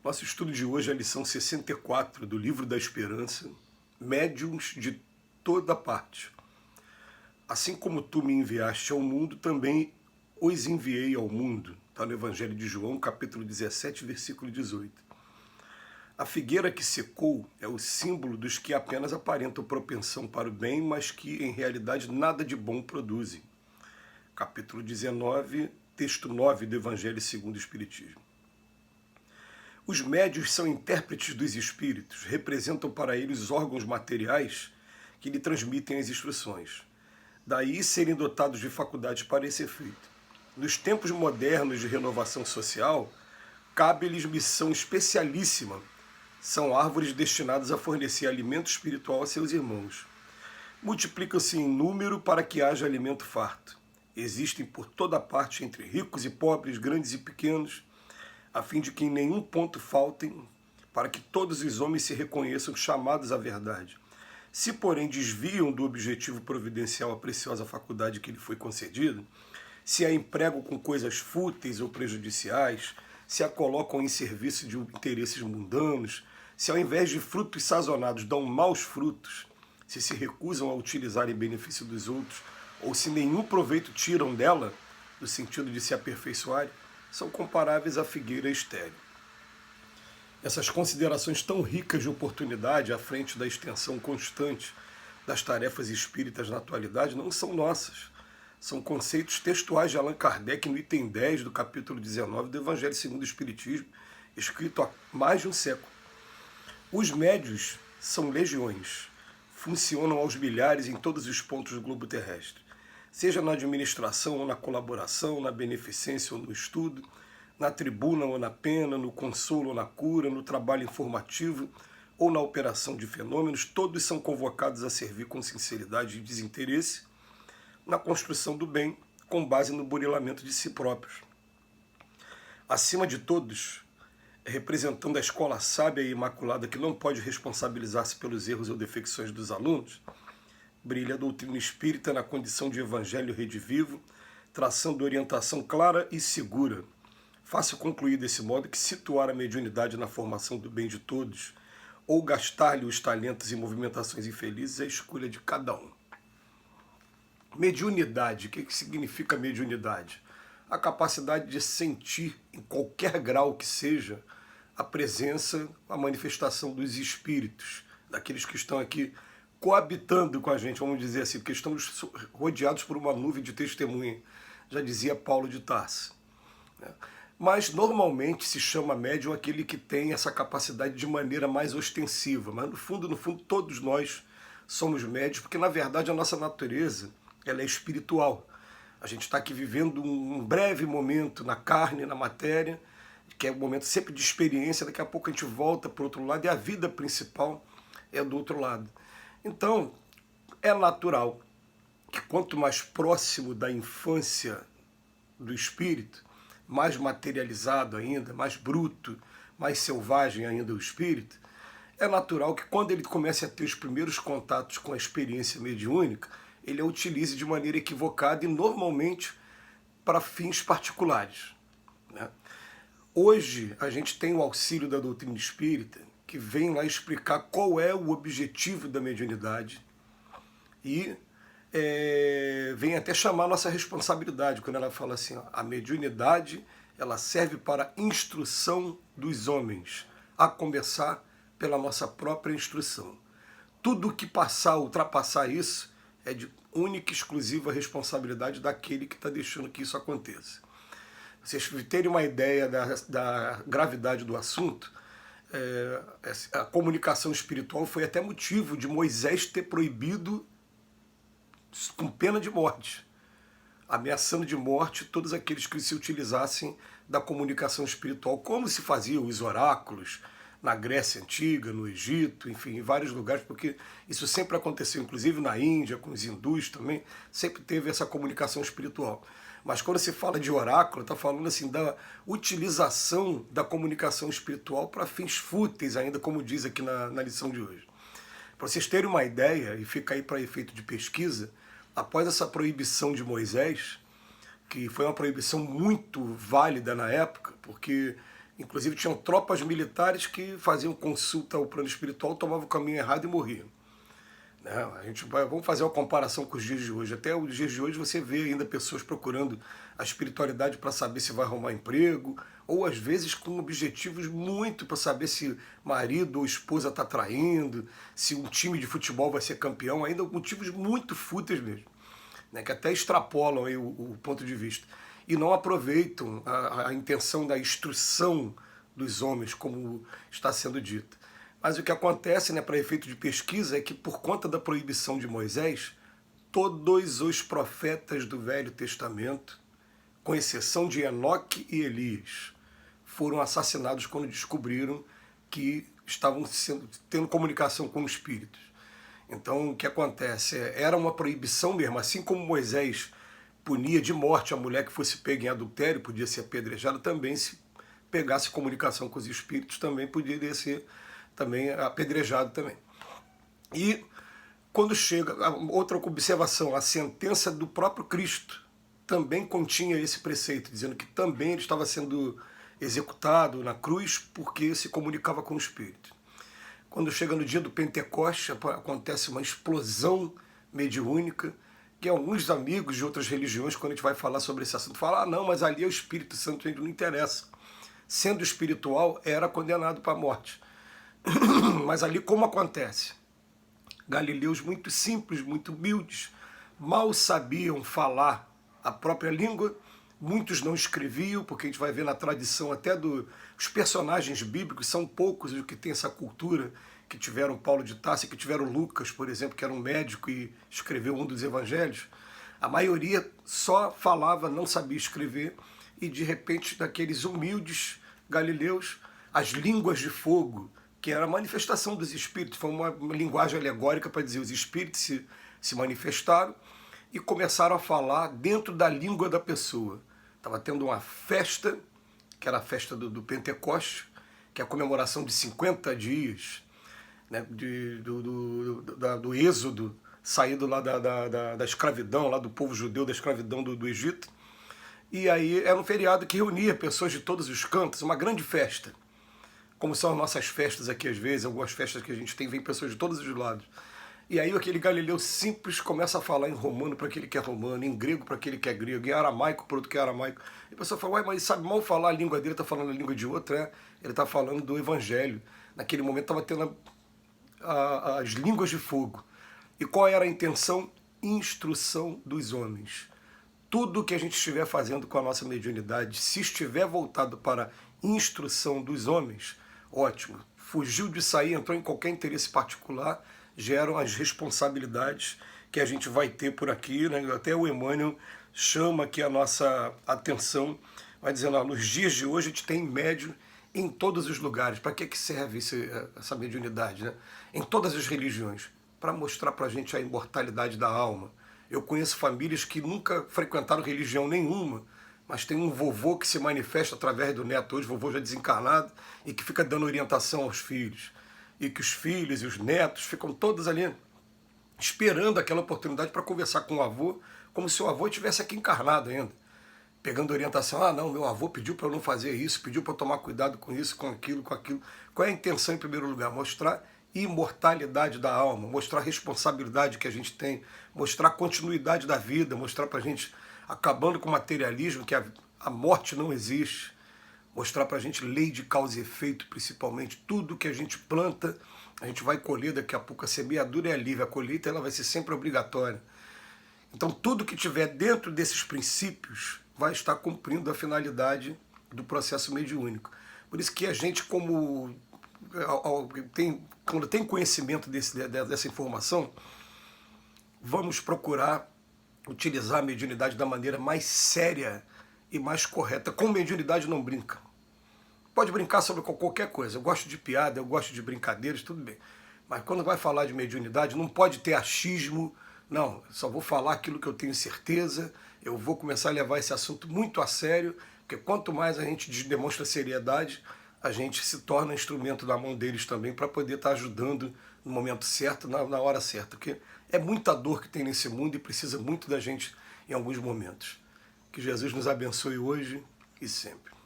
Nosso estudo de hoje é a lição 64 do Livro da Esperança, Médiuns de toda parte. Assim como tu me enviaste ao mundo, também os enviei ao mundo. Está no Evangelho de João, capítulo 17, versículo 18. A figueira que secou é o símbolo dos que apenas aparentam propensão para o bem, mas que em realidade nada de bom produzem. Capítulo 19, texto 9 do Evangelho segundo o Espiritismo. Os médiuns são intérpretes dos espíritos, representam para eles os órgãos materiais que lhe transmitem as instruções. Daí serem dotados de faculdades para esse efeito. Nos tempos modernos de renovação social, cabe-lhes missão especialíssima. São árvores destinadas a fornecer alimento espiritual a seus irmãos. Multiplicam-se em número para que haja alimento farto. Existem por toda parte, entre ricos e pobres, grandes e pequenos, a fim de que em nenhum ponto faltem, para que todos os homens se reconheçam chamados à verdade. Se, porém, desviam do objetivo providencial a preciosa faculdade que lhe foi concedida, se a empregam com coisas fúteis ou prejudiciais, se a colocam em serviço de interesses mundanos, se ao invés de frutos sazonnados dão maus frutos, se recusam a utilizar em benefício dos outros, ou se nenhum proveito tiram dela, no sentido de se aperfeiçoarem, são comparáveis à figueira estéril. Essas considerações tão ricas de oportunidade à frente da extensão constante das tarefas espíritas na atualidade não são nossas. São conceitos textuais de Allan Kardec no item 10 do capítulo 19 do Evangelho segundo o Espiritismo, escrito há mais de um século. Os médiuns são legiões, funcionam aos milhares em todos os pontos do globo terrestre, seja na administração ou na colaboração, na beneficência ou no estudo, na tribuna ou na pena, no consolo ou na cura, no trabalho informativo ou na operação de fenômenos, todos são convocados a servir com sinceridade e desinteresse na construção do bem, com base no burilamento de si próprios. Acima de todos, representando a escola sábia e imaculada que não pode responsabilizar-se pelos erros ou defecções dos alunos, brilha a doutrina espírita na condição de evangelho redivivo, traçando orientação clara e segura. Fácil concluir desse modo que situar a mediunidade na formação do bem de todos, ou gastar-lhe os talentos e movimentações infelizes, é a escolha de cada um. Mediunidade, o que significa mediunidade? A capacidade de sentir, em qualquer grau que seja, a presença, a manifestação dos espíritos, daqueles que estão aqui coabitando com a gente, vamos dizer assim, porque estamos rodeados por uma nuvem de testemunha, já dizia Paulo de Tarso. Mas normalmente se chama médium aquele que tem essa capacidade de maneira mais ostensiva, mas no fundo, todos nós somos médios, porque na verdade a nossa natureza ela é espiritual. A gente está aqui vivendo um breve momento na carne, na matéria, que é um momento sempre de experiência, daqui a pouco a gente volta para o outro lado e a vida principal é do outro lado. Então, é natural que quanto mais próximo da infância do espírito, mais materializado ainda, mais bruto, mais selvagem ainda o espírito, é natural que quando ele comece a ter os primeiros contatos com a experiência mediúnica, ele a utilize de maneira equivocada e normalmente para fins particulares, né? Hoje a gente tem o auxílio da doutrina espírita, que vem lá explicar qual é o objetivo da mediunidade e vem até chamar a nossa responsabilidade, quando ela fala assim, ó, a mediunidade ela serve para a instrução dos homens, a começar pela nossa própria instrução. Tudo que ultrapassar isso, é de única e exclusiva responsabilidade daquele que está deixando que isso aconteça. Vocês terem uma ideia da gravidade do assunto, a comunicação espiritual foi até motivo de Moisés ter proibido com pena de morte, ameaçando de morte todos aqueles que se utilizassem da comunicação espiritual, como se faziam os oráculos na Grécia Antiga, no Egito, enfim, em vários lugares, porque isso sempre aconteceu, inclusive na Índia, com os hindus também, sempre teve essa comunicação espiritual. Mas quando se fala de oráculo, está falando assim da utilização da comunicação espiritual para fins fúteis ainda, como diz aqui na lição de hoje. Para vocês terem uma ideia, e fica aí para efeito de pesquisa, após essa proibição de Moisés, que foi uma proibição muito válida na época, porque Inclusive tinham tropas militares que faziam consulta ao plano espiritual, tomavam o caminho errado e morriam. Né? Vamos fazer uma comparação com os dias de hoje. Até os dias de hoje você vê ainda pessoas procurando a espiritualidade para saber se vai arrumar emprego, ou às vezes com objetivos muito para saber se marido ou esposa está traindo, se um time de futebol vai ser campeão, ainda motivos muito fúteis mesmo, né? Que até extrapolam aí o ponto de vista. E não aproveitam a intenção da instrução dos homens, como está sendo dito. Mas o que acontece, né, para efeito de pesquisa, é que por conta da proibição de Moisés, todos os profetas do Velho Testamento, com exceção de Enoque e Elias, foram assassinados quando descobriram que estavam tendo comunicação com espíritos. Então, o que acontece? Era uma proibição mesmo, assim como Moisés punia de morte a mulher que fosse pega em adultério, podia ser apedrejada, também se pegasse comunicação com os espíritos, também poderia ser também apedrejado também. E quando chega, outra observação, a sentença do próprio Cristo também continha esse preceito, dizendo que também ele estava sendo executado na cruz porque se comunicava com o Espírito. Quando chega no dia do Pentecoste, acontece uma explosão mediúnica, que alguns amigos de outras religiões, quando a gente vai falar sobre esse assunto, falam, não, mas ali é o Espírito Santo, ele não interessa. Sendo espiritual, era condenado para a morte. Mas ali como acontece? Galileus muito simples, muito humildes, mal sabiam falar a própria língua, muitos não escreviam, porque a gente vai ver na tradição até dos personagens bíblicos, são poucos os que têm essa cultura, que tiveram Paulo de Tarso, que tiveram Lucas, por exemplo, que era um médico e escreveu um dos evangelhos. A maioria só falava, não sabia escrever, e de repente, daqueles humildes galileus, as línguas de fogo, que era a manifestação dos espíritos, foi uma linguagem alegórica para dizer os espíritos se manifestaram e começaram a falar dentro da língua da pessoa. Estava tendo uma festa, que era a festa do Pentecoste, que é a comemoração de 50 dias, né, do êxodo, saído lá da escravidão, lá do povo judeu, da escravidão do Egito. E aí era um feriado que reunia pessoas de todos os cantos, uma grande festa. Como são as nossas festas aqui às vezes, algumas festas que a gente tem, vem pessoas de todos os lados. E aí aquele galileu simples começa a falar em romano para aquele que é romano, em grego para aquele que é grego, em aramaico para outro que é aramaico. E a pessoa fala, ué, mas ele sabe mal falar a língua dele, está falando a língua de outra, né? Ele está falando do evangelho. Naquele momento estava tendo as línguas de fogo. E qual era a intenção? Instrução dos homens. Tudo que a gente estiver fazendo com a nossa mediunidade, se estiver voltado para instrução dos homens, ótimo. Fugiu de sair, entrou em qualquer interesse particular, geram as responsabilidades que a gente vai ter por aqui, né? Até o Emmanuel chama aqui a nossa atenção, vai dizendo, nos dias de hoje a gente tem médium em todos os lugares. Para que serve essa mediunidade, né? Em todas as religiões, para mostrar para a gente a imortalidade da alma. Eu conheço famílias que nunca frequentaram religião nenhuma, mas tem um vovô que se manifesta através do neto, hoje vovô já desencarnado, e que fica dando orientação aos filhos. E que os filhos e os netos ficam todos ali esperando aquela oportunidade para conversar com o avô, como se o avô estivesse aqui encarnado ainda. Pegando orientação, não, meu avô pediu para eu não fazer isso, pediu para eu tomar cuidado com isso, com aquilo, com aquilo. Qual é a intenção em primeiro lugar? Mostrar imortalidade da alma, mostrar a responsabilidade que a gente tem, mostrar a continuidade da vida, mostrar para a gente, acabando com o materialismo, que a morte não existe, mostrar para a gente lei de causa e efeito, principalmente, tudo que a gente planta, a gente vai colher, daqui a pouco a semeadura é livre, a colheita ela vai ser sempre obrigatória. Então tudo que tiver dentro desses princípios vai estar cumprindo a finalidade do processo mediúnico. Por isso que a gente, quando tem conhecimento dessa informação, vamos procurar utilizar a mediunidade da maneira mais séria e mais correta. Com mediunidade não brinca. Pode brincar sobre qualquer coisa. Eu gosto de piada, eu gosto de brincadeiras, tudo bem. Mas quando vai falar de mediunidade, não pode ter achismo. Não, só vou falar aquilo que eu tenho certeza. Eu vou começar a levar esse assunto muito a sério, porque quanto mais a gente demonstra seriedade, a gente se torna instrumento na mão deles também para poder estar ajudando no momento certo, na hora certa. Porque é muita dor que tem nesse mundo e precisa muito da gente em alguns momentos. Que Jesus nos abençoe hoje e sempre.